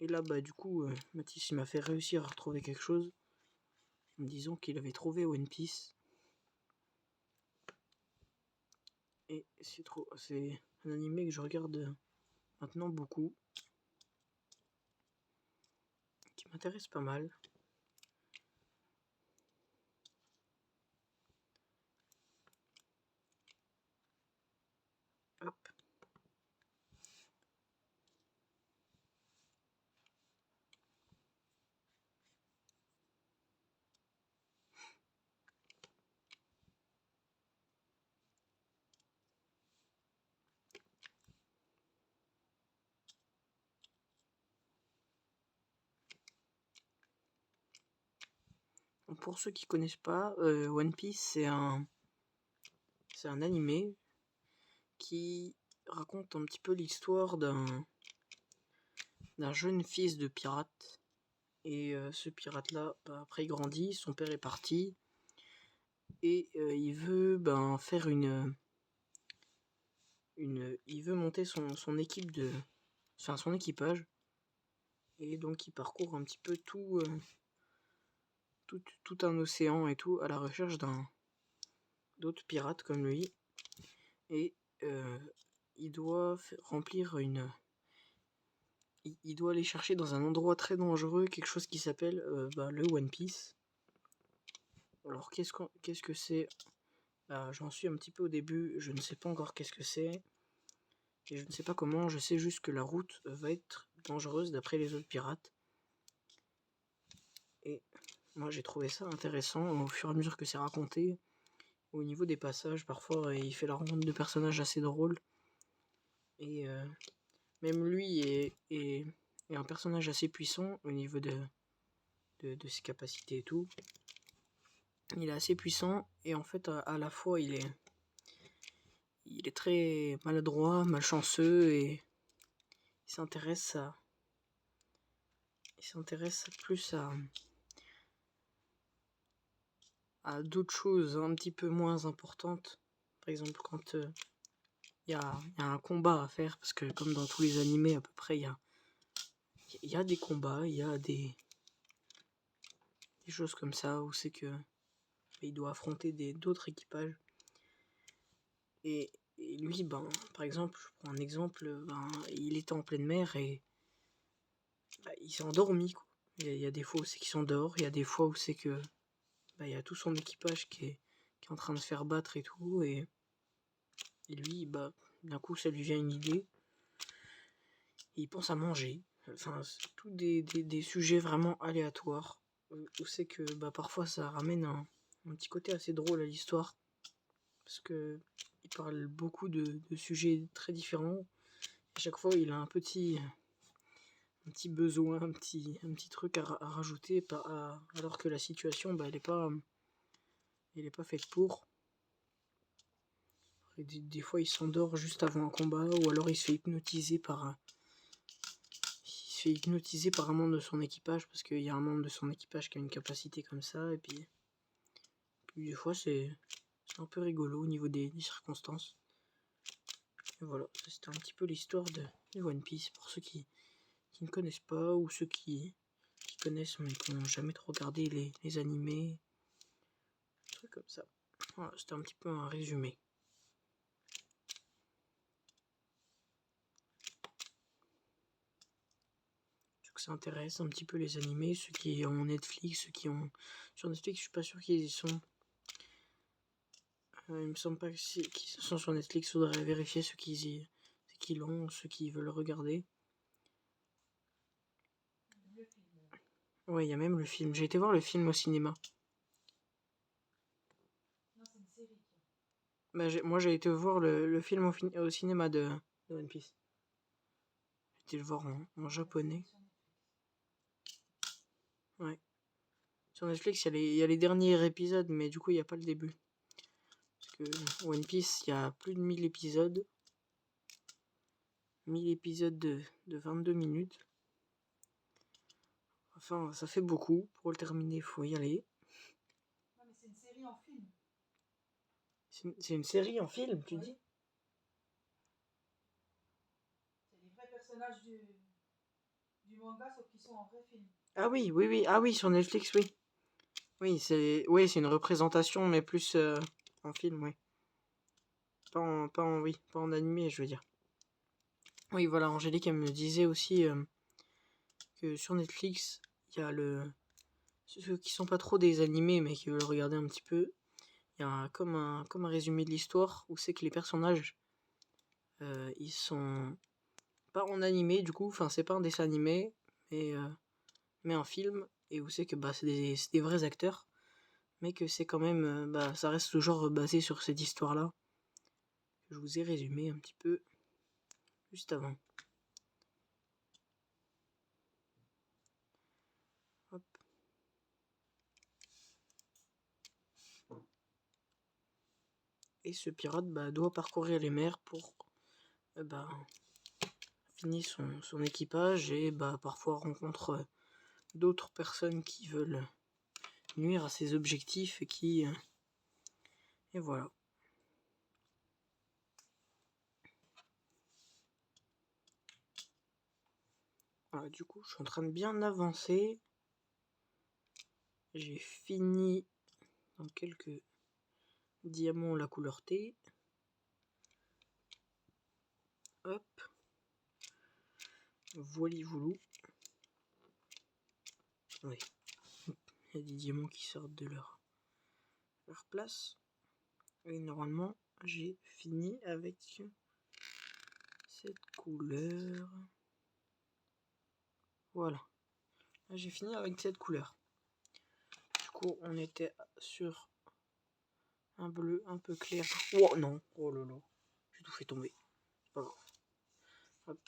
Et là, du coup, Mathis, il m'a fait réussir à retrouver quelque chose, en me disant qu'il avait trouvé One Piece. Et c'est un animé que je regarde maintenant beaucoup, qui m'intéresse pas mal. Hop. Pour ceux qui connaissent pas, One Piece, c'est un animé qui raconte un petit peu l'histoire d'un jeune fils de pirate. Et ce pirate-là, après il grandit, son père est parti, et il veut faire il veut monter son équipe son équipage, et donc il parcourt un petit peu tout un océan et tout à la recherche d'autres pirates comme lui, et il doit remplir il doit aller chercher dans un endroit très dangereux quelque chose qui s'appelle le One Piece. Alors qu'est-ce que c'est? J'en suis un petit peu au début, je ne sais pas encore qu'est-ce que c'est, et je ne sais pas comment, je sais juste que la route va être dangereuse d'après les autres pirates. Et moi j'ai trouvé ça intéressant au fur et à mesure que c'est raconté. Au niveau des passages, parfois il fait la rencontre de personnages assez drôles, et même lui est un personnage assez puissant au niveau de ses capacités et tout. Il est assez puissant, et en fait à la fois il est très maladroit, malchanceux, et il s'intéresse plus à d'autres choses un petit peu moins importantes. Par exemple, quand il y a un combat à faire, parce que comme dans tous les animés à peu près, il y a des combats, il y a des choses comme ça où c'est que il doit affronter d'autres équipages. Et lui, par exemple, je prends un exemple, il était en pleine mer, et il s'est endormi, quoi. Il y a des fois où c'est qu'il s'endort, il y a des fois où c'est que il y a tout son équipage qui est en train de se faire battre et tout, et lui, d'un coup, ça lui vient une idée, et il pense à manger. Enfin, c'est tout des sujets vraiment aléatoires, où c'est que parfois ça ramène un petit côté assez drôle à l'histoire, parce que il parle beaucoup de sujets très différents. À chaque fois, il a un petit besoin, un petit truc à rajouter, alors que la situation, elle est pas faite pour. Et des fois, il s'endort juste avant un combat, ou alors il se fait hypnotiser par un membre de son équipage, parce qu'il y a un membre de son équipage qui a une capacité comme ça, et puis des fois, c'est un peu rigolo au niveau des circonstances. Et voilà, c'était un petit peu l'histoire de One Piece, pour ceux qui ne connaissent pas, ou ceux qui connaissent mais qui n'ont jamais trop regardé les animés, des trucs comme ça. Voilà, c'était un petit peu un résumé. Ceux que ça intéresse un petit peu les animés, ceux qui ont Netflix, ceux qui ont... Sur Netflix, je suis pas sûr qu'ils y sont. Il me semble pas qu'ils sont sur Netflix, faudrait vérifier ceux qui l'ont, ceux qui veulent regarder. Ouais, il y a même le film. J'ai été voir le film au cinéma. Non, c'est une série. Moi, j'ai été voir le film au cinéma de One Piece. J'ai été le voir en japonais. Ouais. Sur Netflix, il y a les derniers épisodes, mais du coup, il n'y a pas le début. Parce que One Piece, il y a plus de 1000 épisodes. 1000 épisodes de 22 minutes. Enfin, ça fait beaucoup. Pour le terminer, il faut y aller. Non, mais c'est une série en film. C'est une série en film, tu dis? C'est les vrais personnages du manga, sauf qu'ils sont en vrai film. Ah oui, oui, oui. Ah oui, sur Netflix, oui. Oui, c'est une représentation, mais plus en film, oui. Pas en animé, je veux dire. Oui, voilà, Angélique, elle me disait aussi que sur Netflix, il y a ceux qui sont pas trop des animés, mais qui veulent regarder un petit peu. Il y a comme un résumé de l'histoire où c'est que les personnages, ils sont pas en animé, du coup, enfin, c'est pas un dessin animé, mais un film, et où c'est que bah, c'est des vrais acteurs, mais que c'est quand même, bah, ça reste toujours basé sur cette histoire-là, que je vous ai résumé un petit peu juste avant. Hop. Et ce pirate bah, doit parcourir les mers pour bah, finir son équipage et bah, parfois rencontre d'autres personnes qui veulent nuire à ses objectifs et voilà. Voilà, du coup, je suis en train de bien avancer. J'ai fini dans quelques diamants la couleur T. Hop. Voili voulou. Oui. Il y a des diamants qui sortent de leur place. Et normalement, j'ai fini avec cette couleur. Voilà. Là, j'ai fini avec cette couleur. Du coup, on était sur un bleu un peu clair. Oh non, oh là là. J'ai tout fait tomber. C'est pas grave. Hop.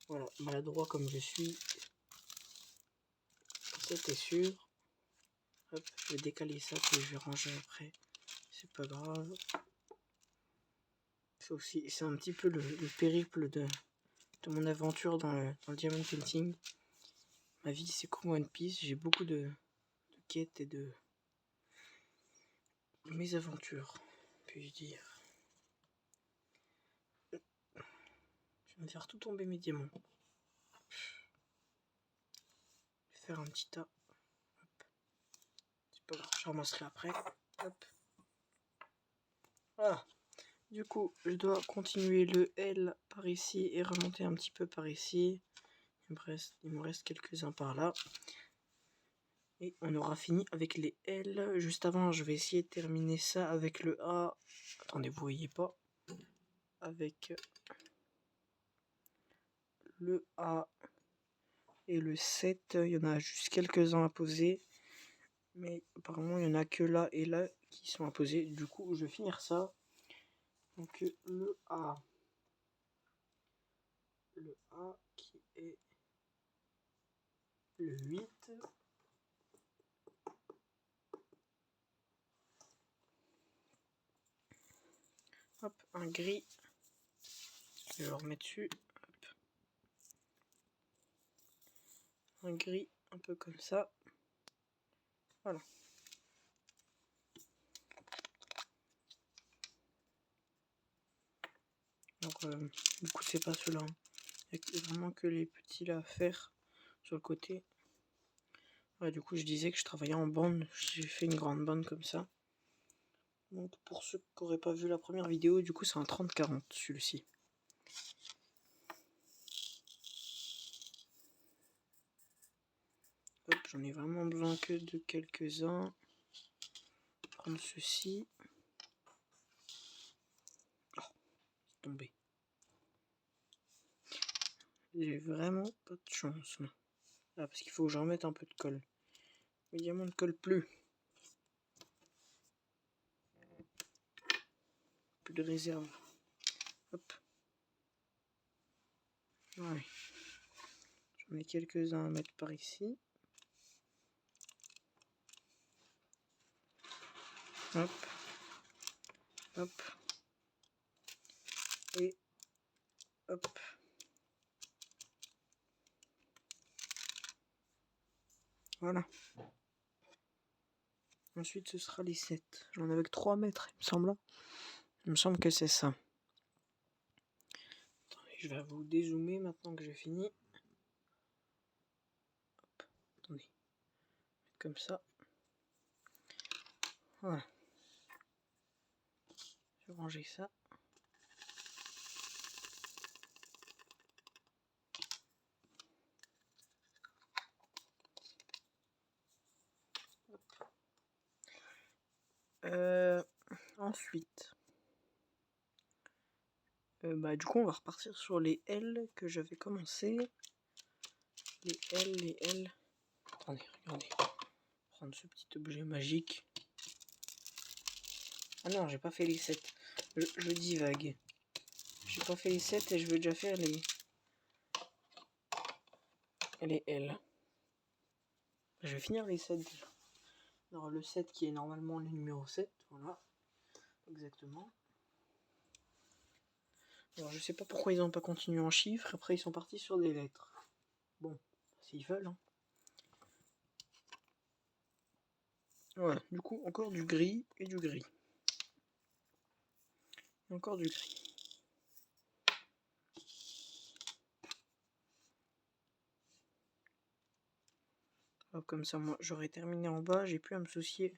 Voilà, maladroit comme je suis. C'était sûr. Hop, je vais décaler ça puis je vais ranger après. C'est pas grave. C'est un petit peu le périple de mon aventure dans le Diamond Painting. Ma vie c'est comme One Piece, j'ai beaucoup de quêtes et de mésaventures, puis-je dire. Je vais me faire tout tomber mes diamants. Je vais faire un petit tas. Hop. C'est pas grave, je ramasserai après. Hop. Voilà. Du coup, je dois continuer le L par ici et remonter un petit peu par ici. Il me reste quelques-uns par là. Et on aura fini avec les L. Juste avant, je vais essayer de terminer ça avec le A. Attendez, vous voyez pas. Avec le A et le 7. Il y en a juste quelques-uns à poser. Mais apparemment, il n'y en a que là et là qui sont à poser. Du coup, je vais finir ça. Donc le A. Le A qui est le 8. Hop, un gris. Je vais le remettre dessus. Hop. Un gris, un peu comme ça. Voilà. Donc, du coup, c'est pas cela. Il n'y a vraiment que les petits là à faire sur le côté. Ouais, du coup, je disais que je travaillais en bande. J'ai fait une grande bande comme ça. Donc, pour ceux qui n'auraient pas vu la première vidéo, du coup, c'est un 30-40 celui-ci. Hop, j'en ai vraiment besoin que de quelques-uns. Prendre ceci. Oh, c'est tombé. J'ai vraiment pas de chance là. Ah, parce qu'il faut que je remette un peu de colle. Le diamant ne colle plus. Plus de réserve. Hop. Ouais. J'en ai quelques-uns à mettre par ici. Hop. Hop. Et hop. Voilà. Ensuite, ce sera les 7. J'en avais que 3 mètres, il me semble. Il me semble que c'est ça. Attendez, je vais vous dézoomer maintenant que j'ai fini. Hop, attendez. Comme ça. Voilà. Je vais ranger ça. Ensuite, du coup, on va repartir sur les L que j'avais commencé. Les L. Attendez, regardez. Prendre ce petit objet magique. Ah non, j'ai pas fait les 7. Je divague. J'ai pas fait les 7 et je veux déjà faire les L. Je vais finir les 7 déjà. Alors le 7 qui est normalement le numéro 7, voilà. Exactement. Alors je sais pas pourquoi ils n'ont pas continué en chiffres, après ils sont partis sur des lettres. Bon, s'ils veulent. Hein. Voilà, du coup encore du gris et du gris. Et encore du gris. Hop, comme ça moi j'aurai terminé en bas, j'ai plus à me soucier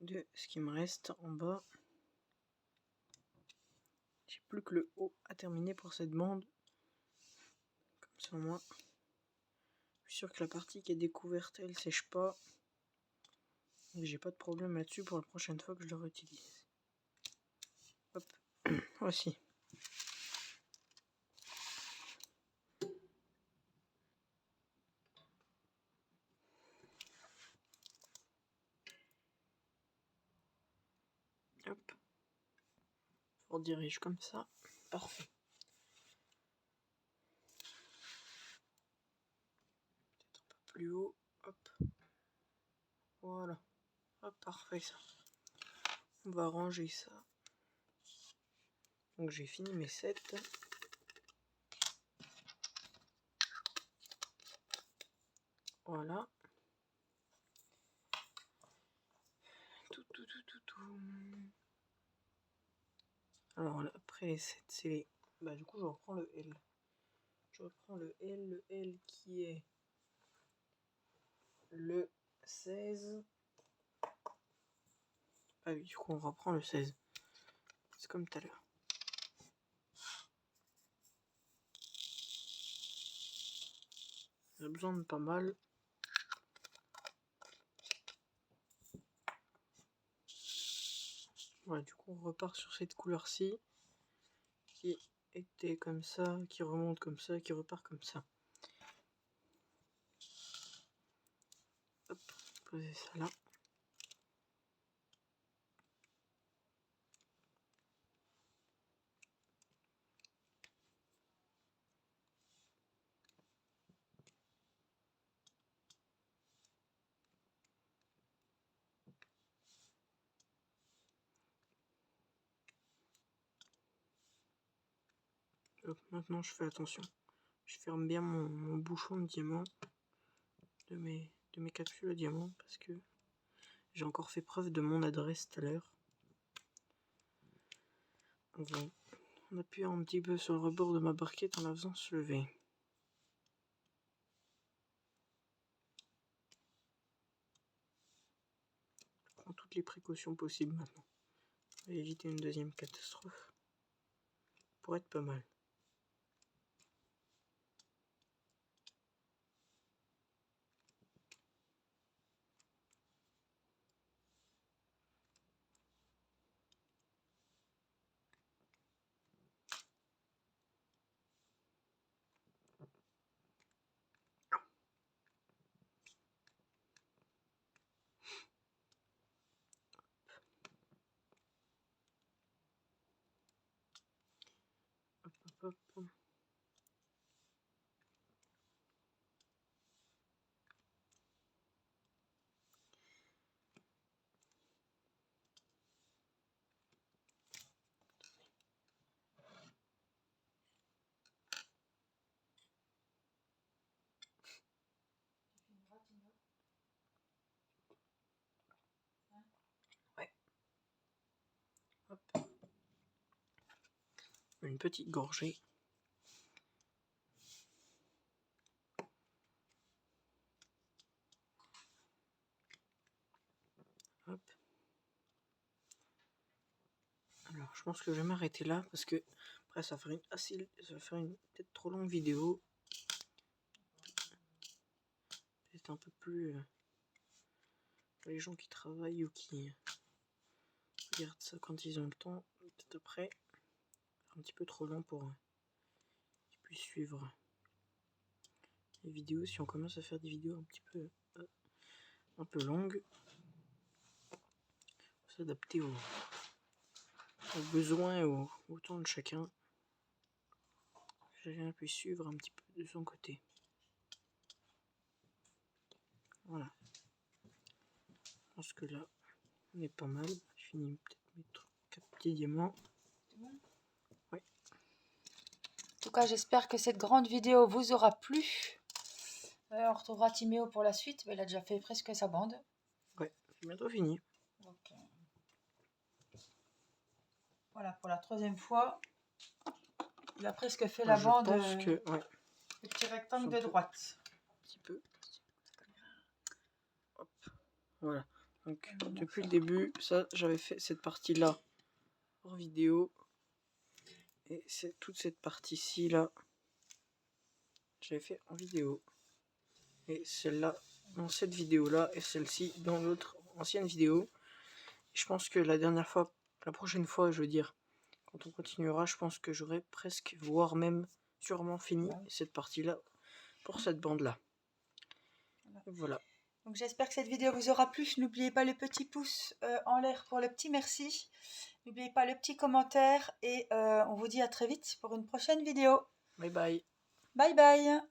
de ce qui me reste en bas. J'ai plus que le haut à terminer pour cette bande. Comme ça moi, je suis sûr que la partie qui est découverte elle sèche pas. Et j'ai pas de problème là-dessus pour la prochaine fois que je le réutilise. Hop, voici. Hop. On dirige comme ça. Parfait. Peut-être un peu plus haut. Hop. Voilà. Hop, parfait ça. On va ranger ça. Donc j'ai fini mes 7. Voilà. Tout. Alors là, après les 7, c'est les... du coup je reprends le L. Je reprends le L qui est le 16. Ah oui, du coup on reprend le 16. C'est comme tout à l'heure. J'ai besoin de pas mal. Voilà, du coup on repart sur cette couleur-ci. Qui était comme ça, qui remonte comme ça, qui repart comme ça. Hop, poser ça là. Hop, maintenant je fais attention. Je ferme bien mon bouchon de diamant de mes capsules à diamant parce que j'ai encore fait preuve de mon adresse tout à l'heure. En appuyant un petit peu sur le rebord de ma barquette en la faisant se lever. Je prends toutes les précautions possibles maintenant. Pour éviter une deuxième catastrophe. Pour être pas mal. Hop. une petite gorgée. Hop. Alors, je pense que je vais m'arrêter là parce que après ça va faire une peut-être trop longue vidéo. Peut-être un peu plus pour les gens qui travaillent ou qui regardent ça quand ils ont le temps. Peut-être après, un petit peu trop long pour qu'ils puissent suivre les vidéos. Si on commence à faire des vidéos un peu longues, s'adapter aux besoins et au temps de chacun. Chacun puisse suivre un petit peu de son côté. Voilà. Je pense que là, on est pas mal. Je finis peut-être mettre 4 petits diamants. Ouais. En tout cas, j'espère que cette grande vidéo vous aura plu. On retrouvera Timéo pour la suite. Mais il a déjà fait presque sa bande. Ouais, c'est bientôt fini. Donc, voilà, pour la 3e fois. Il a presque fait la bande. Je pense que, ouais. Le petit rectangle de droite. Un petit peu. Hop. Voilà. Donc, depuis le début, ça, j'avais fait cette partie-là en vidéo. Et c'est toute cette partie-ci, là, j'avais fait en vidéo. Et celle-là, dans cette vidéo-là, et celle-ci, dans l'autre ancienne vidéo. Je pense que la prochaine fois, je veux dire, quand on continuera, je pense que j'aurai presque, voire même sûrement fini cette partie-là pour cette bande-là. Voilà. Donc j'espère que cette vidéo vous aura plu. N'oubliez pas le petit pouce en l'air pour le petit merci. N'oubliez pas le petit commentaire et on vous dit à très vite pour une prochaine vidéo. Bye bye. Bye bye.